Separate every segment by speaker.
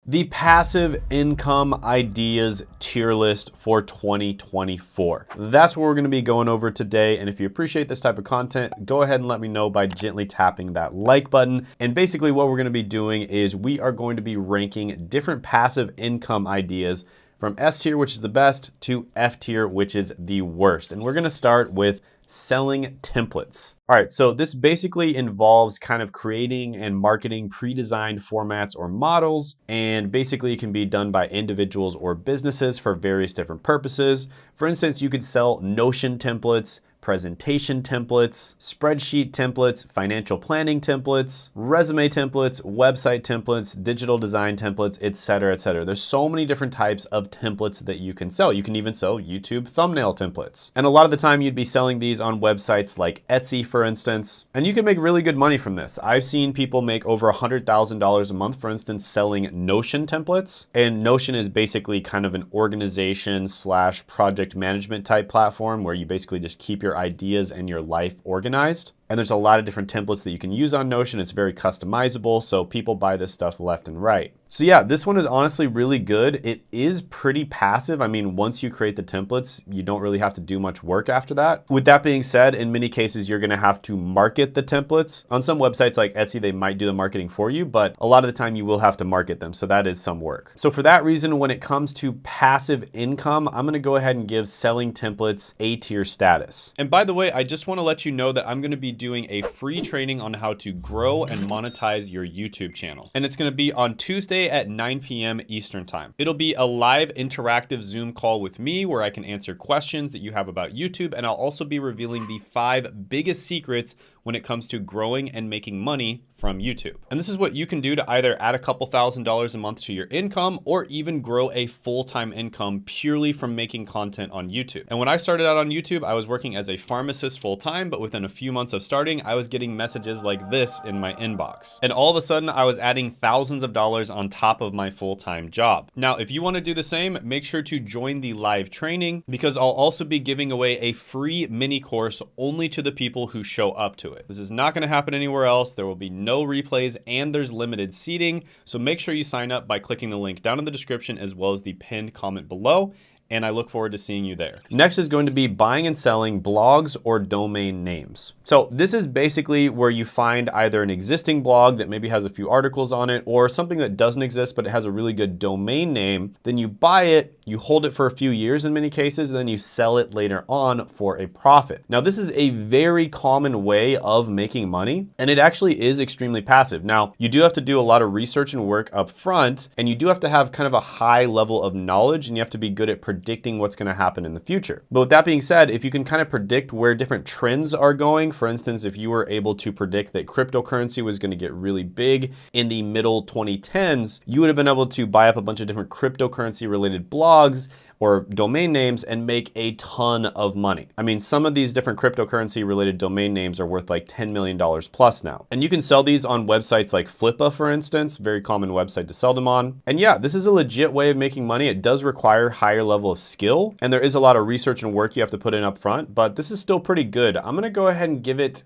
Speaker 1: The passive income ideas tier list for 2024. That's what we're gonna be going over today. And if you appreciate this type of content, go ahead and let me know by gently tapping that like button. And basically what we're gonna be doing is we are going to be ranking different passive income ideas from S tier, which is the best, to F tier, which is the worst. And we're gonna start with selling templates. All right, so this basically involves kind of creating and marketing pre-designed formats or models, and basically it can be done by individuals or businesses for various different purposes. For instance, you could sell Notion templates, presentation templates, spreadsheet templates, financial planning templates, resume templates, website templates, digital design templates, etc., etc. There's so many different types of templates that you can sell. You can even sell YouTube thumbnail templates. And a lot of the time you'd be selling these on websites like Etsy, for instance, and you can make really good money from this. I've seen people make over $100,000 a month, for instance, selling Notion templates. And Notion is basically kind of an organization slash project management type platform where you basically just keep your ideas and your life organized. And there's a lot of different templates that you can use on Notion. It's very customizable, so people buy this stuff left and right. So yeah, this one is honestly really good. It is pretty passive. I mean, once you create the templates, you don't really have to do much work after that. With that being said, in many cases, you're gonna have to market the templates. On some websites like Etsy, they might do the marketing for you, but a lot of the time you will have to market them. So that is some work. So for that reason, when it comes to passive income, I'm gonna go ahead and give selling templates A tier status. And by the way, I just wanna let you know that I'm gonna be doing a free training on how to grow and monetize your YouTube channel. And it's gonna be on Tuesday at 9 p.m. Eastern time. It'll be a live interactive Zoom call with me where I can answer questions that you have about YouTube. And I'll also be revealing the 5 biggest secrets when it comes to growing and making money from YouTube. And this is what you can do to either add a couple $1,000s a month to your income or even grow a full-time income purely from making content on YouTube. And when I started out on YouTube, I was working as a pharmacist full-time, but within a few months of starting, I was getting messages like this in my inbox. And all of a sudden I was adding thousands of dollars on top of my full-time job. Now, if you want to do the same, make sure to join the live training because I'll also be giving away a free mini course only to the people who show up to it. This is not going to happen anywhere else. There will be no replays and there's limited seating. So make sure you sign up by clicking the link down in the description as well as the pinned comment below. And I look forward to seeing you there. Next is going to be buying and selling blogs or domain names. So this is basically where you find either an existing blog that maybe has a few articles on it or something that doesn't exist, but it has a really good domain name. Then you buy it, you hold it for a few years in many cases, and then you sell it later on for a profit. Now, this is a very common way of making money, and it actually is extremely passive. Now, you do have to do a lot of research and work up front, and you do have to have kind of a high level of knowledge, and you have to be good at predicting what's gonna happen in the future. But with that being said, if you can kind of predict where different trends are going, for instance, if you were able to predict that cryptocurrency was gonna get really big in the middle 2010s, you would have been able to buy up a bunch of different cryptocurrency related blogs or domain names and make a ton of money. I mean, some of these different cryptocurrency related domain names are worth like $10 million plus now. And you can sell these on websites like Flippa, for instance, very common website to sell them on. And yeah, this is a legit way of making money. It does require higher level of skill, and there is a lot of research and work you have to put in up front, but this is still pretty good. I'm gonna go ahead and give it,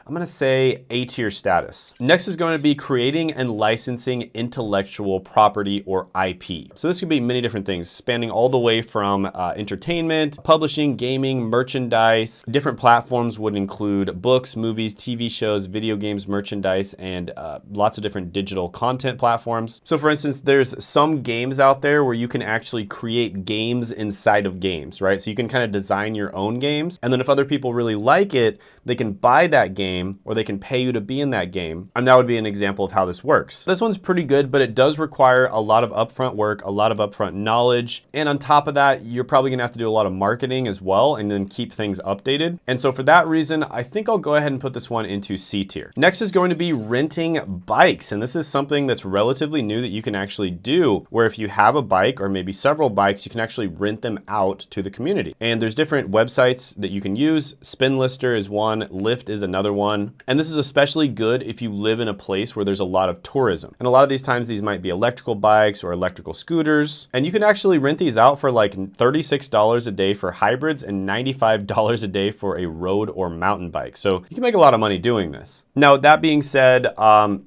Speaker 1: I'm gonna say A tier status. Next is going to be creating and licensing intellectual property or IP. So this could be many different things, spanning all the way from entertainment, publishing, gaming, merchandise. Different platforms would include books, movies, TV shows, video games, merchandise, and lots of different digital content platforms. So for instance, there's some games out there where you can actually create games inside of games, right? So you can kind of design your own games. And then if other people really like it, they can buy that game or they can pay you to be in that game. And that would be an example of how this works. This one's pretty good, but it does require a lot of upfront work, a lot of upfront knowledge. And on top of that, you're probably gonna have to do a lot of marketing as well and then keep things updated. And so for that reason, I think I'll go ahead and put this one into C tier. Next is going to be renting bikes. And this is something that's relatively new that you can actually do, where if you have a bike or maybe several bikes, you can actually rent them out to the community. And there's different websites that you can use. Spinlister is one, Lyft is another one. one. And this is especially good if you live in a place where there's a lot of tourism. And a lot of these times, these might be electrical bikes or electrical scooters. And you can actually rent these out for like $36 a day for hybrids and $95 a day for a road or mountain bike. So you can make a lot of money doing this. Now, that being said,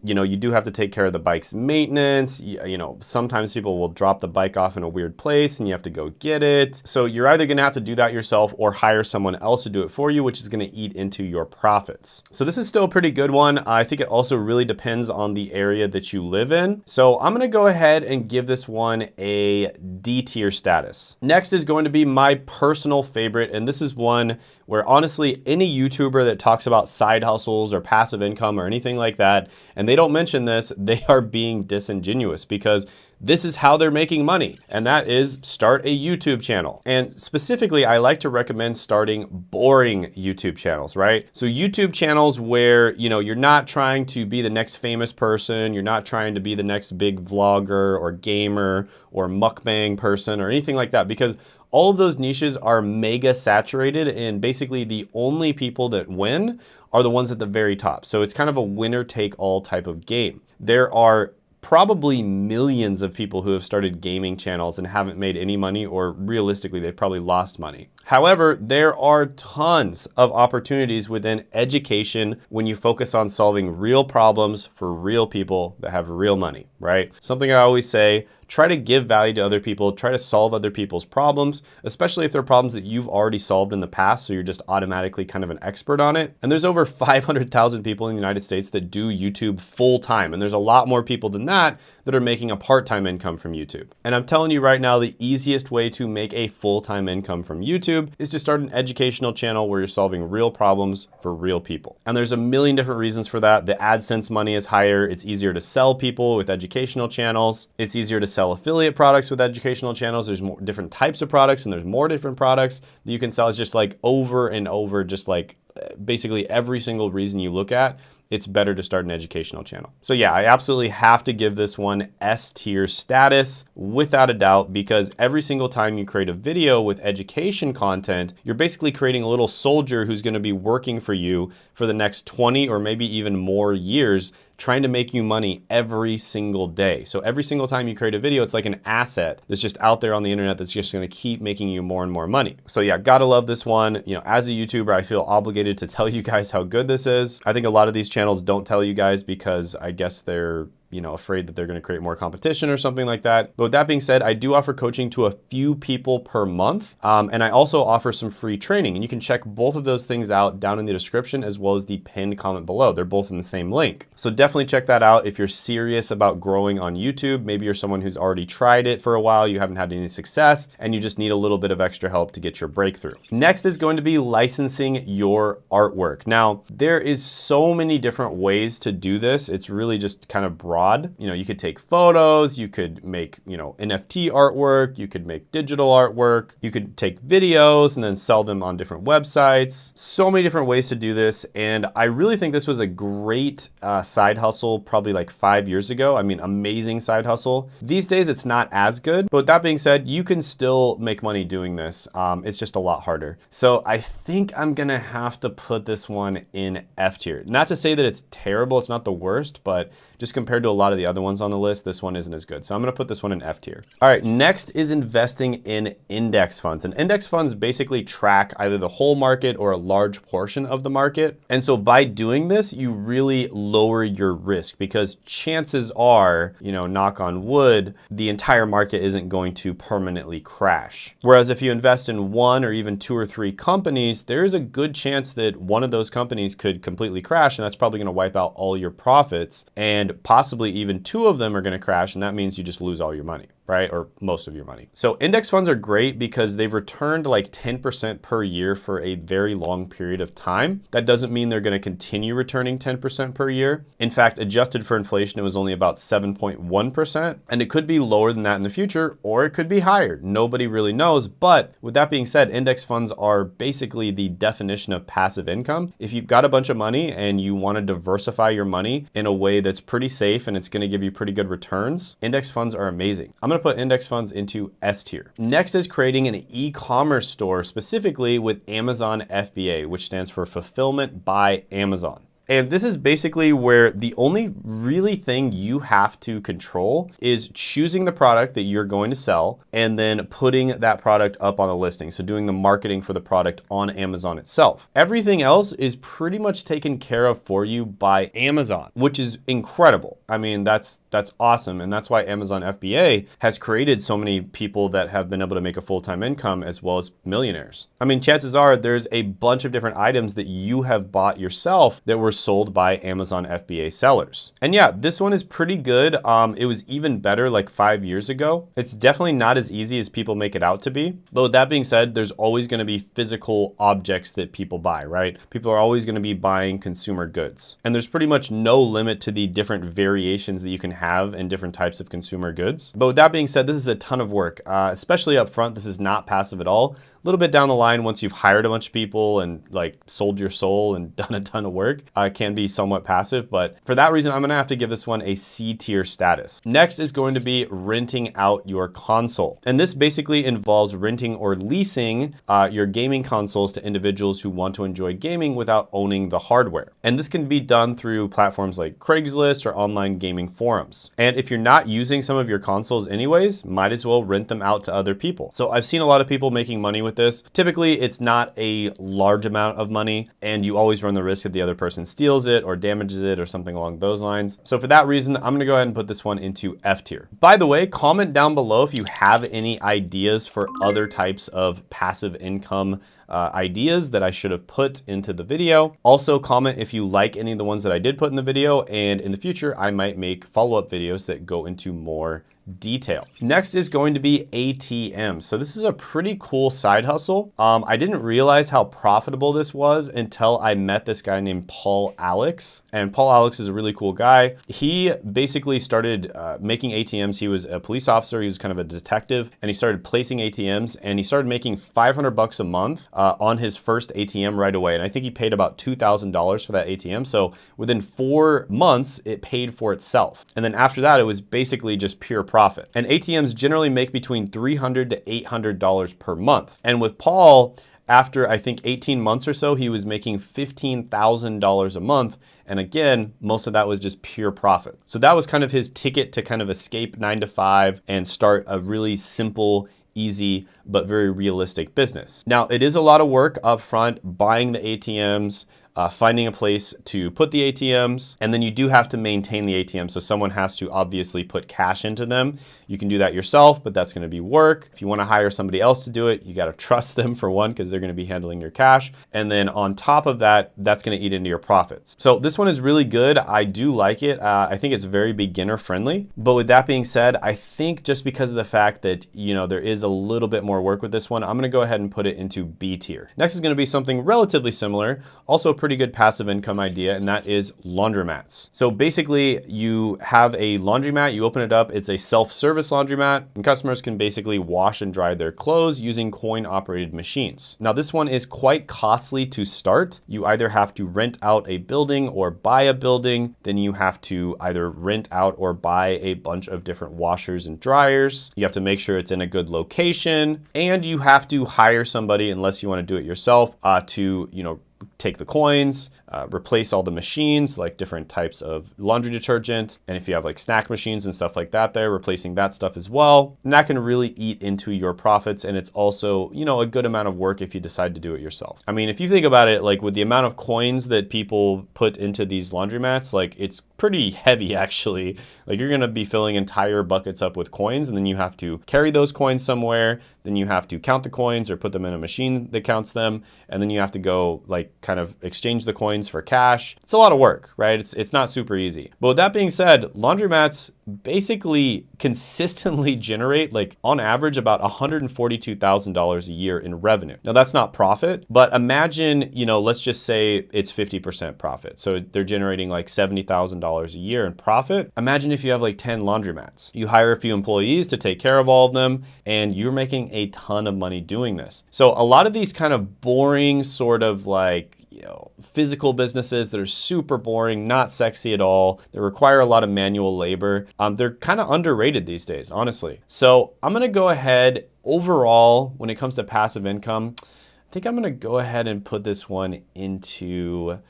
Speaker 1: you know, you do have to take care of the bike's maintenance. You know, sometimes people will drop the bike off in a weird place and you have to go get it. So you're either gonna have to do that yourself or hire someone else to do it for you, which is gonna eat into your profits. So this is still a pretty good one. I think it also really depends on the area that you live in. So I'm gonna go ahead and give this one a D tier status. Next is going to be my personal favorite, and this is one where honestly, any YouTuber that talks about side hustles or passive income or anything like that, and they don't mention this, they are being disingenuous, because this is how they're making money, and that is start a YouTube channel. And specifically, I like to recommend starting boring YouTube channels, right? So YouTube channels where, you know, you're not trying to be the next famous person, you're not trying to be the next big vlogger or gamer or mukbang person or anything like that, because all of those niches are mega saturated, and basically the only people that win are the ones at the very top. So it's kind of a winner take all type of game. There are probably millions of people who have started gaming channels and haven't made any money, or realistically, they've probably lost money. However, there are tons of opportunities within education when you focus on solving real problems for real people that have real money, right? Something I always say, try to give value to other people, try to solve other people's problems, especially if they're problems that you've already solved in the past, so you're just automatically kind of an expert on it. And there's over 500,000 people in the United States that do YouTube full time, and there's a lot more people than that that are making a part-time income from YouTube. And I'm telling you right now, the easiest way to make a full-time income from YouTube is to start an educational channel where you're solving real problems for real people. And there's a million different reasons for that. The AdSense money is higher. It's easier to sell people with educational channels. It's easier to sell affiliate products with educational channels. There's more different types of products, and there's more different products that you can sell. It's just like over and over, just like basically every single reason you look at, it's better to start an educational channel. So yeah, I absolutely have to give this one S tier status without a doubt, because every single time you create a video with education content, you're basically creating a little soldier who's gonna be working for you for the next 20 or maybe even more years, trying to make you money every single day. So every single time you create a video, it's like an asset that's just out there on the internet that's just gonna keep making you more and more money. So yeah, gotta love this one. You know, as a YouTuber, I feel obligated to tell you guys how good this is. I think a lot of these channels don't tell you guys because I guess they're, you know, afraid that they're going to create more competition or something like that. But with that being said, I do offer coaching to a few people per month. And I also offer some free training, and you can check both of those things out down in the description as well as the pinned comment below. They're both in the same link. So definitely check that out if you're serious about growing on YouTube. Maybe you're someone who's already tried it for a while, you haven't had any success, and you just need a little bit of extra help to get your breakthrough. Next is going to be licensing your artwork. Now, there is so many different ways to do this. It's really just kind of broad. You know, you could take photos, you could make, you know, NFT artwork, you could make digital artwork, you could take videos and then sell them on different websites. So many different ways to do this. And I really think this was a great side hustle probably like 5 years ago. I mean, amazing side hustle. These days, it's not as good. But with that being said, you can still make money doing this. It's just a lot harder. So I think I'm gonna have to put this one in F tier. Not to say that it's terrible, it's not the worst, but just compared to a lot of the other ones on the list, this one isn't as good. So I'm gonna put this one in F tier. All right, next is investing in index funds. And index funds basically track either the whole market or a large portion of the market. And so by doing this, you really lower your risk, because chances are, you know, knock on wood, the entire market isn't going to permanently crash. Whereas if you invest in one or even 2 or 3 companies, there's a good chance that one of those companies could completely crash, and that's probably gonna wipe out all your profits. And possibly even 2 of them are going to crash, and that means you just lose all your money, right? Or most of your money. So index funds are great because they've returned like 10% per year for a very long period of time. That doesn't mean they're going to continue returning 10% per year. In fact, adjusted for inflation, it was only about 7.1%, and it could be lower than that in the future, or it could be higher. Nobody really knows. But with that being said, index funds are basically the definition of passive income. If you've got a bunch of money and you want to diversify your money in a way that's pretty safe and it's going to give you pretty good returns, index funds are amazing. I'm going to put index funds into S tier. Next is creating an e-commerce store, specifically with Amazon FBA, which stands for Fulfillment by Amazon. And this is basically where the only really thing you have to control is choosing the product that you're going to sell and then putting that product up on the listing. So doing the marketing for the product on Amazon itself. Everything else is pretty much taken care of for you by Amazon, which is incredible. I mean, that's awesome. And that's why Amazon FBA has created so many people that have been able to make a full-time income as well as millionaires. I mean, chances are there's a bunch of different items that you have bought yourself that were sold by Amazon FBA sellers. And yeah, this one is pretty good. It was even better like 5 years ago. It's definitely not as easy as people make it out to be. But with that being said, there's always going to be physical objects that people buy, right? People are always going to be buying consumer goods. And there's pretty much no limit to the different variations that you can have in different types of consumer goods. But with that being said, this is a ton of work, especially up front. This is not passive at all. A little bit down the line, once you've hired a bunch of people and like sold your soul and done a ton of work, it can be somewhat passive. But for that reason, I'm gonna have to give this one a C tier status. Next is going to be renting out your console. And this basically involves renting or leasing your gaming consoles to individuals who want to enjoy gaming without owning the hardware. And this can be done through platforms like Craigslist or online gaming forums. And if you're not using some of your consoles anyways, might as well rent them out to other people. So I've seen a lot of people making money with this. Typically, it's not a large amount of money, and you always run the risk that the other person steals it or damages it or something along those lines. So for that reason, I'm gonna go ahead and put this one into F tier. By the way, comment down below if you have any ideas for other types of passive income ideas that I should have put into the video. Also comment if you like any of the ones that I did put in the video, and in the future, I might make follow-up videos that go into more detail. Next is going to be ATM. So this is a pretty cool side hustle. I didn't realize how profitable this was until I met this guy named Paul Alex. And Paul Alex is a really cool guy. He basically started making ATMs. He was a police officer. He was kind of a detective, and he started placing ATMs, and he started making $500 a month on his first ATM right away. And I think he paid about $2,000 for that ATM. So within 4 months, it paid for itself. And then after that, it was basically just pure profit. And ATMs generally make between $300 to $800 per month. And with Paul, after I think 18 months or so, he was making $15,000 a month. And again, most of that was just pure profit. So that was kind of his ticket to kind of escape 9 to 5 and start a really simple, easy, but very realistic business. Now, it is a lot of work up front, buying the ATMs, finding a place to put the ATMs, and then you do have to maintain the ATM. So someone has to obviously put cash into them. You can do that yourself, but that's going to be work. If you want to hire somebody else to do it, you got to trust them for one, because they're going to be handling your cash. And then on top of that, that's going to eat into your profits. So this one is really good. I do like it. I think it's very beginner friendly. But with that being said, I think just because of the fact that, you know, there is a little bit more work with this one, I'm going to go ahead and put it into B tier. Next is going to be something relatively similar, also a pretty good passive income idea, and that is laundromats. So basically, you have a laundromat, you open it up, it's a self-service laundromat, and customers can basically wash and dry their clothes using coin-operated machines. Now, this one is quite costly to start. You either have to rent out a building or buy a building, then you have to either rent out or buy a bunch of different washers and dryers. You have to make sure it's in a good location, and you have to hire somebody, unless you want to do it yourself, to, you know, take the coins, replace all the machines, like different types of laundry detergent. And if you have like snack machines and stuff like that there, replacing that stuff as well. And that can really eat into your profits. And it's also, you know, a good amount of work if you decide to do it yourself. I mean, if you think about it, like with the amount of coins that people put into these laundromats, like it's pretty heavy actually. Like you're gonna be filling entire buckets up with coins, and then you have to carry those coins somewhere. Then you have to count the coins or put them in a machine that counts them. And then you have to go like kind of exchange the coins for cash. It's a lot of work, right? It's not super easy. But with that being said, laundromats basically consistently generate like on average about $142,000 a year in revenue. Now that's not profit, but imagine, you know, let's just say it's 50% profit. So they're generating like $70,000 a year in profit. Imagine if you have like 10 laundromats. You hire a few employees to take care of all of them, and you're making a ton of money doing this. So a lot of these kind of boring sort of like, you know, physical businesses that are super boring, not sexy at all, that require a lot of manual labor, they're kind of underrated these days, honestly. So I'm gonna go ahead, overall, when it comes to passive income, I think I'm gonna go ahead and put this one into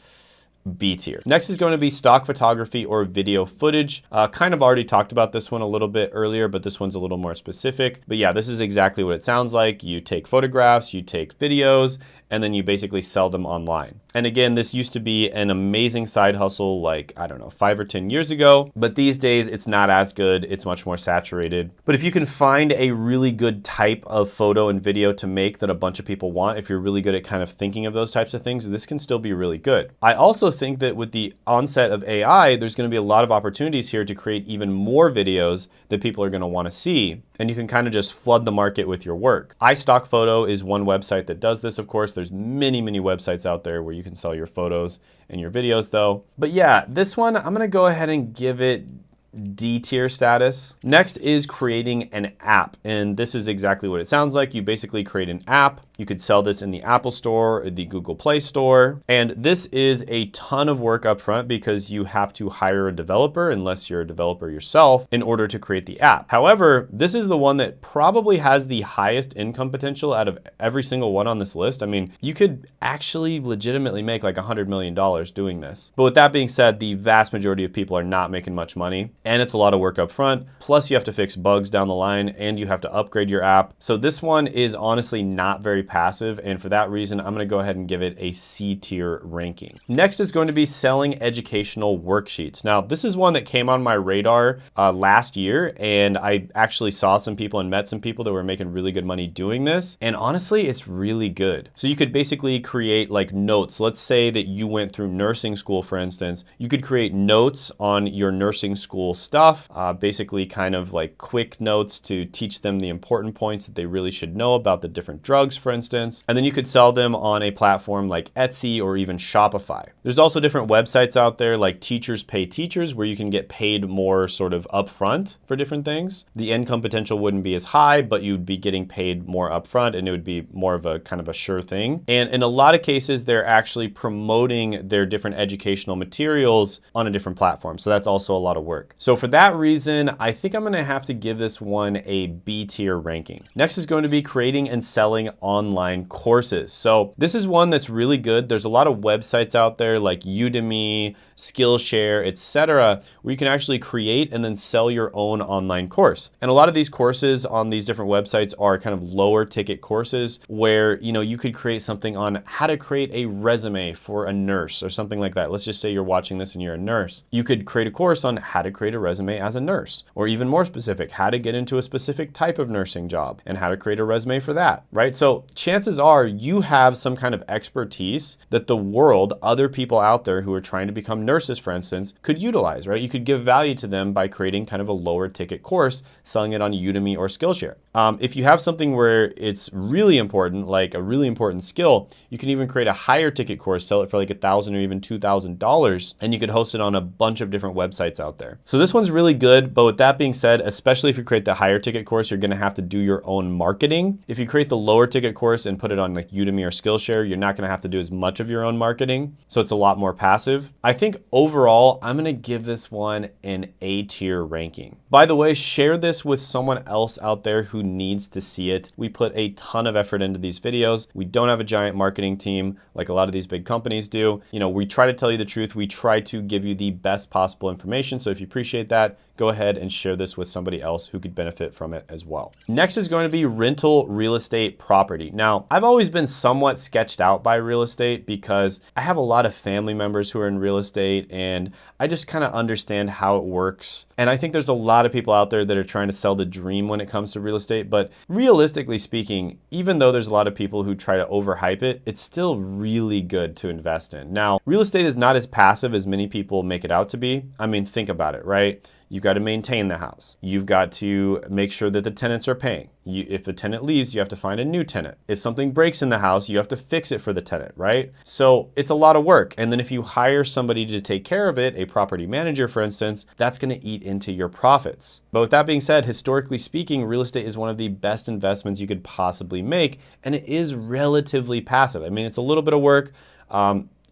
Speaker 1: B tier. Next is going to be stock photography or video footage. Kind of already talked about this one a little bit earlier, but this one's a little more specific. But yeah, this is exactly what it sounds like. You take photographs, you take videos, and then you basically sell them online. And again, this used to be an amazing side hustle like, I don't know, 5 or 10 years ago, but these days it's not as good. It's much more saturated. But if you can find a really good type of photo and video to make that a bunch of people want, if you're really good at kind of thinking of those types of things, this can still be really good. I also think that with the onset of AI, there's going to be a lot of opportunities here to create even more videos that people are going to want to see. And you can kind of just flood the market with your work. iStockPhoto is one website that does this, of course. There's many, many websites out there where you can sell your photos and your videos though. But yeah, this one, I'm gonna go ahead and give it D tier status. Next is creating an app. And this is exactly what it sounds like. You basically create an app. You could sell this in the Apple Store or the Google Play Store. And this is a ton of work up front because you have to hire a developer, unless you're a developer yourself, in order to create the app. However, this is the one that probably has the highest income potential out of every single one on this list. I mean, you could actually legitimately make like $100 million doing this. But with that being said, the vast majority of people are not making much money. And it's a lot of work up front. Plus you have to fix bugs down the line and you have to upgrade your app. So this one is honestly not very passive. And for that reason, I'm gonna go ahead and give it a C tier ranking. Next is going to be selling educational worksheets. Now, this is one that came on my radar last year. And I actually saw some people and met some people that were making really good money doing this. And honestly, it's really good. So you could basically create like notes. Let's say that you went through nursing school, for instance. You could create notes on your nursing school stuff, basically kind of like quick notes to teach them the important points that they really should know about the different drugs, for instance. And then you could sell them on a platform like Etsy or even Shopify. There's also different websites out there like Teachers Pay Teachers, where you can get paid more sort of upfront for different things. The income potential wouldn't be as high, but you'd be getting paid more upfront and it would be more of a kind of a sure thing. And in a lot of cases, they're actually promoting their different educational materials on a different platform. So that's also a lot of work. So for that reason, I think I'm gonna have to give this one a B tier ranking. Next is going to be creating and selling online courses. So this is one that's really good. There's a lot of websites out there like Udemy, Skillshare, etc., where you can actually create and then sell your own online course. And a lot of these courses on these different websites are kind of lower ticket courses where, you know, you could create something on how to create a resume for a nurse or something like that. Let's just say you're watching this and you're a nurse. You could create a course on how to create a resume as a nurse, or even more specific, how to get into a specific type of nursing job and how to create a resume for that, right? So chances are you have some kind of expertise that the world, other people out there who are trying to become nurses, for instance, could utilize, right? You could give value to them by creating kind of a lower ticket course, selling it on Udemy or Skillshare. If you have something where it's really important, like a really important skill, you can even create a higher ticket course, sell it for like $1,000 or even $2,000, and you could host it on a bunch of different websites out there. So this one's really good, but with that being said, especially if you create the higher ticket course, you're gonna have to do your own marketing. If you create the lower ticket course and put it on like Udemy or Skillshare, you're not gonna have to do as much of your own marketing. So it's a lot more passive. I think overall, I'm gonna give this one an A tier ranking. By the way, share this with someone else out there who needs to see it. We put a ton of effort into these videos. We don't have a giant marketing team like a lot of these big companies do. You know, we try to tell you the truth. We try to give you the best possible information. So if you appreciate that, go ahead and share this with somebody else who could benefit from it as well. Next is going to be rental real estate property. Now, I've always been somewhat sketched out by real estate because I have a lot of family members who are in real estate and I just kind of understand how it works. And I think there's a lot of people out there that are trying to sell the dream when it comes to real estate. But realistically speaking, even though there's a lot of people who try to overhype it, it's still really good to invest in. Now, real estate is not as passive as many people make it out to be. I mean, think about it, right? You've got to maintain the house. You've got to make sure that the tenants are paying. If a tenant leaves, you have to find a new tenant. If something breaks in the house, you have to fix it for the tenant, right? So it's a lot of work. And then if you hire somebody to take care of it, a property manager, for instance, that's going to eat into your profits. But with that being said, historically speaking, real estate is one of the best investments you could possibly make. And it is relatively passive. I mean, it's a little bit of work.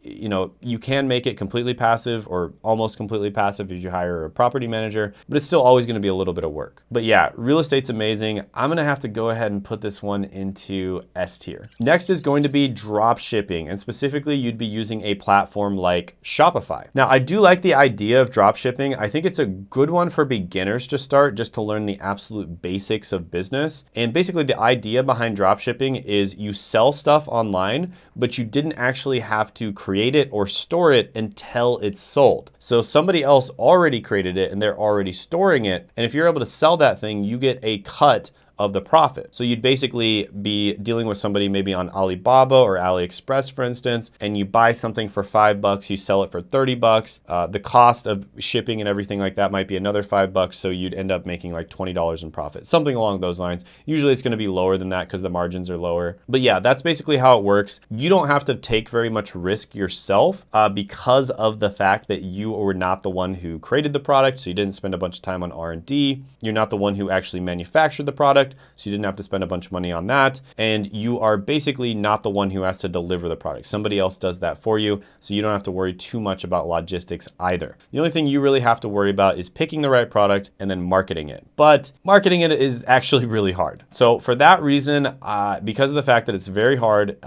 Speaker 1: you know, you can make it completely passive or almost completely passive if you hire a property manager, but it's still always going to be a little bit of work. But yeah, real estate's amazing. I'm going to have to go ahead and put this one into S tier. Next is going to be drop shipping, and specifically you'd be using a platform like Shopify. Now, I do like the idea of drop shipping. I think it's a good one for beginners to start, just to learn the absolute basics of business. And basically the idea behind drop shipping is you sell stuff online, but you didn't actually have to create it or store it until it's sold. So somebody else already created it and they're already storing it. And if you're able to sell that thing, you get a cut of the profit. So you'd basically be dealing with somebody maybe on Alibaba or AliExpress, for instance, and you buy something for $5, you sell it for $30. The cost of shipping and everything like that might be another $5. So you'd end up making like $20 in profit, something along those lines. Usually it's going to be lower than that because the margins are lower. But yeah, that's basically how it works. You don't have to take very much risk yourself because of the fact that you were not the one who created the product. So you didn't spend a bunch of time on R&D. You're not the one who actually manufactured the product. So you didn't have to spend a bunch of money on that. And you are basically not the one who has to deliver the product. Somebody else does that for you. So you don't have to worry too much about logistics either. The only thing you really have to worry about is picking the right product and then marketing it. But marketing it is actually really hard. So for that reason, because of the fact that it's very hard,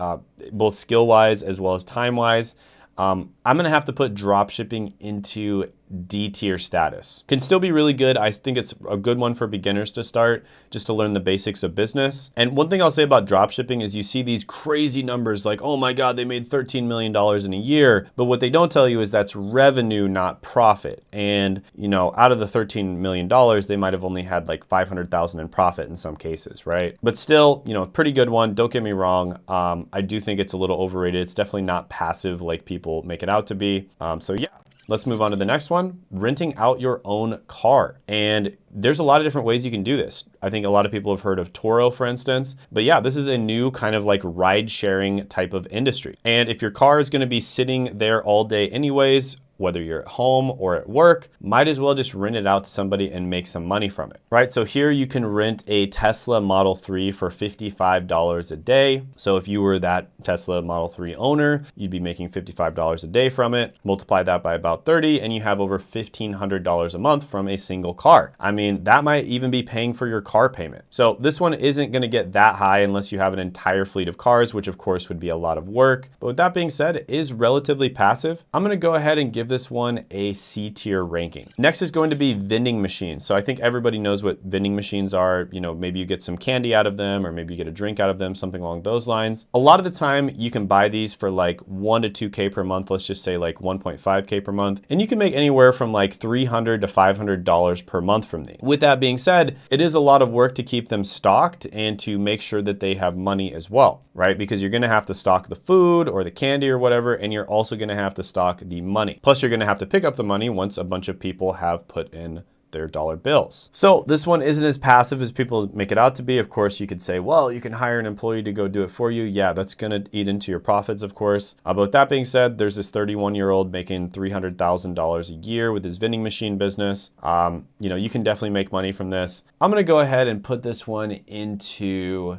Speaker 1: both skill-wise as well as time-wise, I'm gonna have to put drop shipping into D tier status. Can still be really good. I think it's a good one for beginners to start, just to learn the basics of business. And one thing I'll say about drop shipping is you see these crazy numbers like, oh my God, they made $13 million in a year. But what they don't tell you is that's revenue, not profit. And you know, out of the $13 million, they might have only had like 500,000 in profit in some cases, right? But still, you know, pretty good one. Don't get me wrong. I do think it's a little overrated. It's definitely not passive like people make it out to be. So yeah. Let's move on to the next one, renting out your own car. And there's a lot of different ways you can do this. I think a lot of people have heard of Turo, for instance. But yeah, this is a new kind of like ride sharing type of industry. And if your car is going to be sitting there all day anyways, whether you're at home or at work, might as well just rent it out to somebody and make some money from it, right? So here you can rent a Tesla Model 3 for $55 a day. So if you were that Tesla Model 3 owner, you'd be making $55 a day from it. Multiply that by about 30 and you have over $1,500 a month from a single car. I mean, that might even be paying for your car payment. So this one isn't gonna get that high unless you have an entire fleet of cars, which of course would be a lot of work. But with that being said, it is relatively passive. I'm gonna go ahead and give this one a C tier ranking. Next is going to be vending machines. So I think everybody knows what vending machines are. You know, maybe you get some candy out of them or maybe you get a drink out of them, something along those lines. A lot of the time you can buy these for like 1 to 2K per month. Let's just say like 1.5K per month. And you can make anywhere from like $300 to $500 per month from these. With that being said, it is a lot of work to keep them stocked and to make sure that they have money as well, right? Because you're gonna have to stock the food or the candy or whatever, and you're also gonna have to stock the money. Plus you're gonna have to pick up the money once a bunch of people have put in their dollar bills. So this one isn't as passive as people make it out to be. Of course, you could say, well, you can hire an employee to go do it for you. Yeah, that's gonna eat into your profits, of course. But with that being said, there's this 31-year-old making $300,000 a year with his vending machine business. You know, you can definitely make money from this. I'm gonna go ahead and put this one into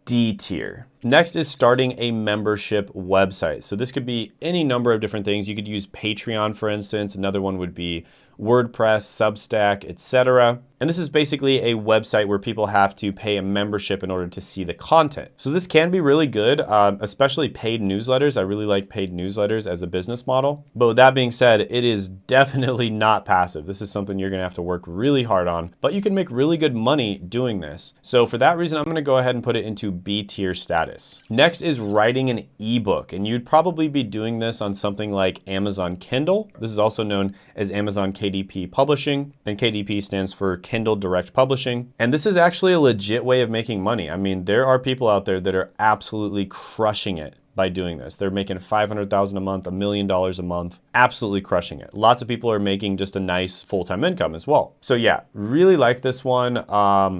Speaker 1: D tier. Next is starting a membership website. So this could be any number of different things. You could use Patreon, for instance. Another one would be WordPress, Substack, etc. And this is basically a website where people have to pay a membership in order to see the content. So this can be really good, especially paid newsletters. I really like paid newsletters as a business model. But with that being said, it is definitely not passive. This is something you're gonna have to work really hard on, but you can make really good money doing this. So for that reason, I'm gonna go ahead and put it into B tier status. Next is writing an ebook, and you'd probably be doing this on something like Amazon Kindle. This is also known as Amazon KDP Publishing, and KDP stands for Kindle Direct Publishing. And this is actually a legit way of making money. I mean, there are people out there that are absolutely crushing it by doing this. They're making $500,000 a month, $1 million a month, absolutely crushing it. Lots of people are making just a nice full-time income as well. So yeah, really like this one.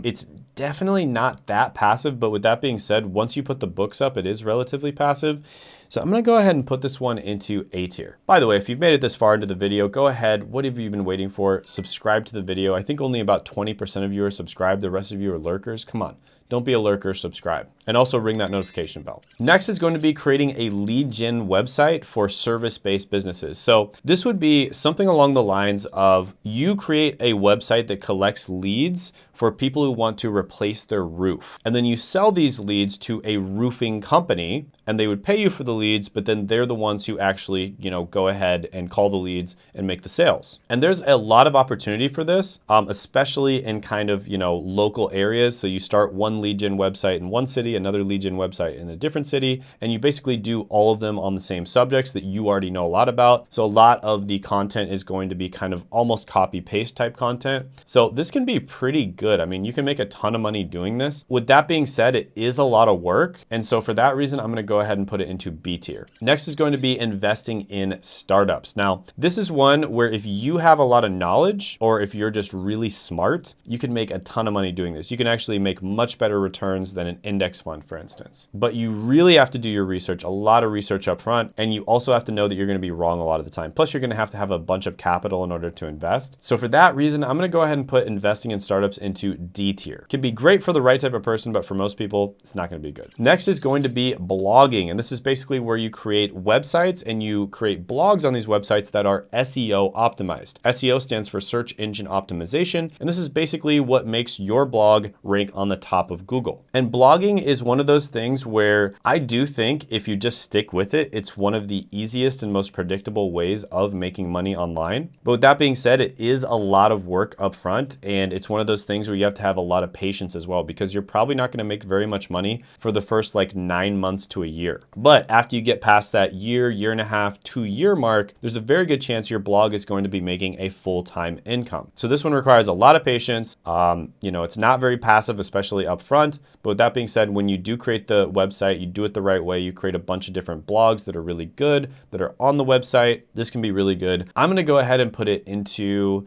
Speaker 1: It's definitely not that passive, but with that being said, once you put the books up, it is relatively passive. So I'm gonna go ahead and put this one into A tier. By the way, if you've made it this far into the video, go ahead. What have you been waiting for? Subscribe to the video. I think only about 20% of you are subscribed. The rest of you are lurkers. Come on. Don't be a lurker, subscribe. And also ring that notification bell. Next is going to be creating a lead gen website for service-based businesses. So this would be something along the lines of you create a website that collects leads for people who want to replace their roof. And then you sell these leads to a roofing company and they would pay you for the leads, but then they're the ones who actually, go ahead and call the leads and make the sales. And there's a lot of opportunity for this, especially in kind of, local areas. So you start one lead gen website in one city, another lead gen website in a different city, and you basically do all of them on the same subjects that you already know a lot about. So a lot of the content is going to be kind of almost copy paste type content. So this can be pretty good. I mean, you can make a ton of money doing this. With that being said, it is a lot of work. And so for that reason, I'm going to go ahead and put it into B tier. Next is going to be investing in startups. Now, this is one where if you have a lot of knowledge or if you're just really smart, you can make a ton of money doing this. You can actually make much better returns than an index fund, for instance. But you really have to do your research, a lot of research up front. And you also have to know that you're going to be wrong a lot of the time. Plus, you're going to have a bunch of capital in order to invest. So for that reason, I'm going to go ahead and put investing in startups into D tier. Can be great for the right type of person, but for most people, it's not going to be good. Next is going to be blogging. And this is basically where you create websites and you create blogs on these websites that are SEO optimized. SEO stands for search engine optimization. And this is basically what makes your blog rank on the top of Google. And blogging is one of those things where I do think if you just stick with it, it's one of the easiest and most predictable ways of making money online. But with that being said, it is a lot of work up front. And it's one of those things where you have to have a lot of patience as well, because you're probably not going to make very much money for the first like 9 months to a year. But after you get past that year and a half, 2-year mark, there's a very good chance your blog is going to be making a full-time income. So this one requires a lot of patience. It's not very passive, especially up front. But with that being said, when you do create the website, you do it the right way. You create a bunch of different blogs that are really good, that are on the website. This can be really good. I'm going to go ahead and put it into,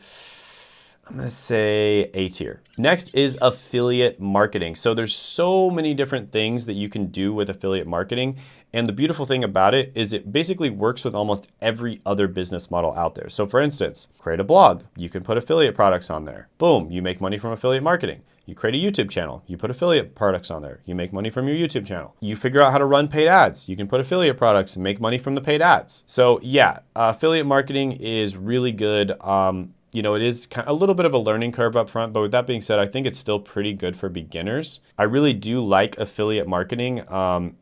Speaker 1: I'm gonna say A tier. Next is affiliate marketing. So there's so many different things that you can do with affiliate marketing. And the beautiful thing about it is it basically works with almost every other business model out there. So for instance, create a blog. You can put affiliate products on there. Boom, you make money from affiliate marketing. You create a YouTube channel. You put affiliate products on there. You make money from your YouTube channel. You figure out how to run paid ads. You can put affiliate products and make money from the paid ads. So yeah, affiliate marketing is really good. It is kind of a little bit of a learning curve up front, but with that being said, I think it's still pretty good for beginners. I really do like affiliate marketing.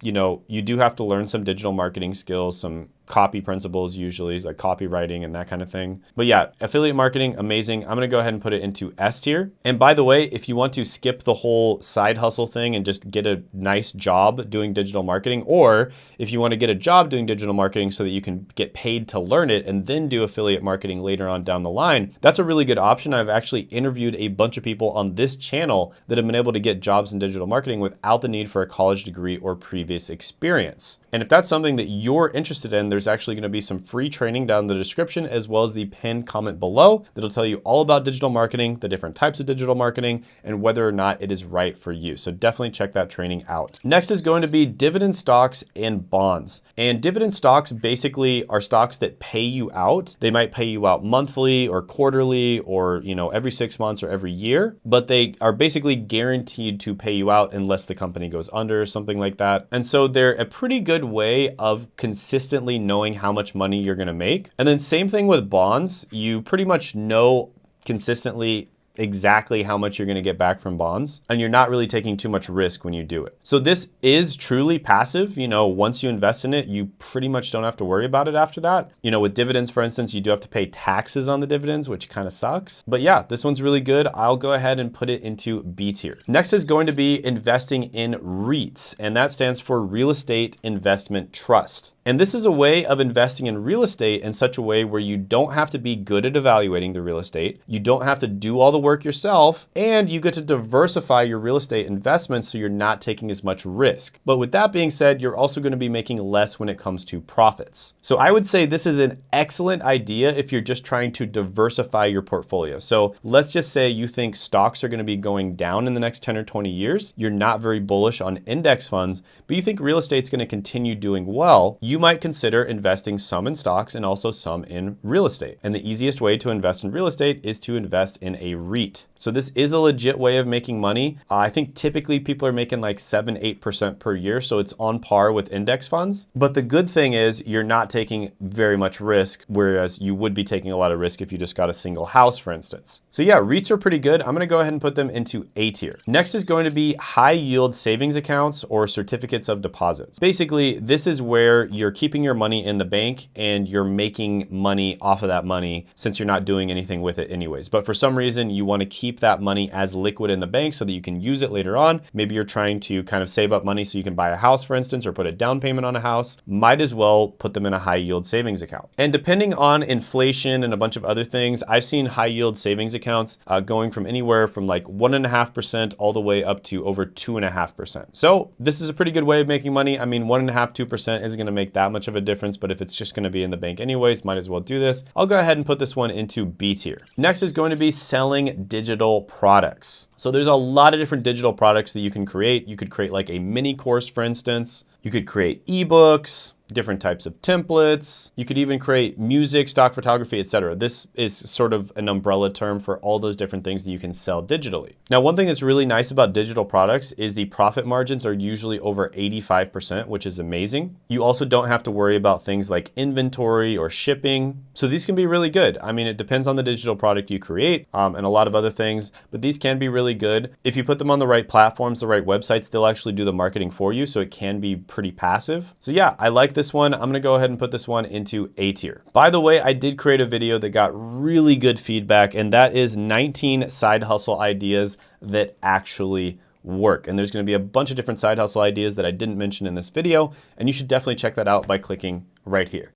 Speaker 1: You do have to learn some digital marketing skills, some copy principles, usually like copywriting and that kind of thing. But yeah, affiliate marketing, amazing. I'm gonna go ahead and put it into S tier. And by the way, if you want to skip the whole side hustle thing and just get a nice job doing digital marketing, or if you want to get a job doing digital marketing so that you can get paid to learn it and then do affiliate marketing later on down the line, that's a really good option. I've actually interviewed a bunch of people on this channel that have been able to get jobs in digital marketing without the need for a college degree or previous experience. And if that's something that you're interested in, there's actually going to be some free training down in the description, as well as the pinned comment below that'll tell you all about digital marketing, the different types of digital marketing, and whether or not it is right for you. So definitely check that training out. Next is going to be dividend stocks and bonds. And dividend stocks basically are stocks that pay you out. They might pay you out monthly or quarterly or, every 6 months or every year, but they are basically guaranteed to pay you out unless the company goes under or something like that. And so they're a pretty good way of consistently knowing how much money you're going to make. And then same thing with bonds. You pretty much know consistently exactly how much you're going to get back from bonds, and you're not really taking too much risk when you do it. So this is truly passive. Once you invest in it, you pretty much don't have to worry about it after that. With dividends, for instance, you do have to pay taxes on the dividends, which kind of sucks. But yeah, this one's really good. I'll go ahead and put it into B tier. Next is going to be investing in REITs, and that stands for Real Estate Investment Trust. And this is a way of investing in real estate in such a way where you don't have to be good at evaluating the real estate. You don't have to do all the work yourself, and you get to diversify your real estate investments so you're not taking as much risk. But with that being said, you're also going to be making less when it comes to profits. So I would say this is an excellent idea if you're just trying to diversify your portfolio. So let's just say you think stocks are going to be going down in the next 10 or 20 years. You're not very bullish on index funds, but you think real estate's going to continue doing well. You might consider investing some in stocks and also some in real estate. And the easiest way to invest in real estate is to invest in a REIT. So this is a legit way of making money. I think typically people are making like 7-8% per year. So it's on par with index funds. But the good thing is you're not taking very much risk, whereas you would be taking a lot of risk if you just got a single house, for instance. So yeah, REITs are pretty good. I'm going to go ahead and put them into A tier. Next is going to be high yield savings accounts or certificates of deposits. Basically, this is where you're keeping your money in the bank and you're making money off of that money since you're not doing anything with it anyways. But for some reason, you want to keep that money as liquid in the bank so that you can use it later on. Maybe you're trying to kind of save up money so you can buy a house, for instance, or put a down payment on a house. Might as well put them in a high yield savings account. And depending on inflation and a bunch of other things, I've seen high yield savings accounts going from anywhere from like 1.5% all the way up to over 2.5%. So this is a pretty good way of making money. I mean, 1.5–2% isn't going to make that much of a difference, but if it's just going to be in the bank anyways, might as well do this. I'll go ahead and put this one into B tier. Next is going to be selling digital products. So there's a lot of different digital products that you can create. You could create like a mini course, for instance. You could create ebooks, different types of templates. You could even create music, stock photography, etc. This is sort of an umbrella term for all those different things that you can sell digitally. Now, one thing that's really nice about digital products is the profit margins are usually over 85%, which is amazing. You also don't have to worry about things like inventory or shipping. So these can be really good. I mean, it depends on the digital product you create and a lot of other things, but these can be really good. If you put them on the right platforms, the right websites, they'll actually do the marketing for you. So it can be pretty passive. So yeah, I like this one. I'm going to go ahead and put this one into A tier. By the way, I did create a video that got really good feedback, and that is 19 side hustle ideas that actually work. And there's going to be a bunch of different side hustle ideas that I didn't mention in this video, and you should definitely check that out by clicking right here.